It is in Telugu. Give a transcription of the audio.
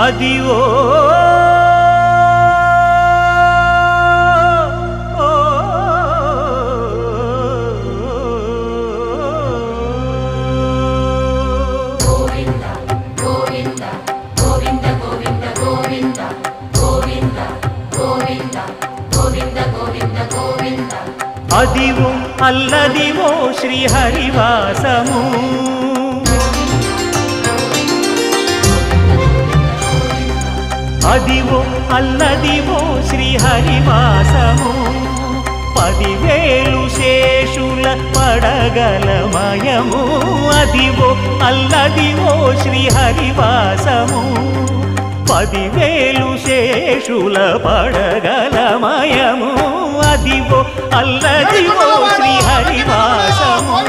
అదివో అదివో అల్లదివో శ్రీహరివాసము అదివో అల్లదివో శ్రీహరివాసము 10,000 శేషుల పడగలమయము అదివో అల్లదివో శ్రీహరివాసము 10,000 శేషుల పడగలమయము అదివో అల్లదివో శ్రీహరివాసము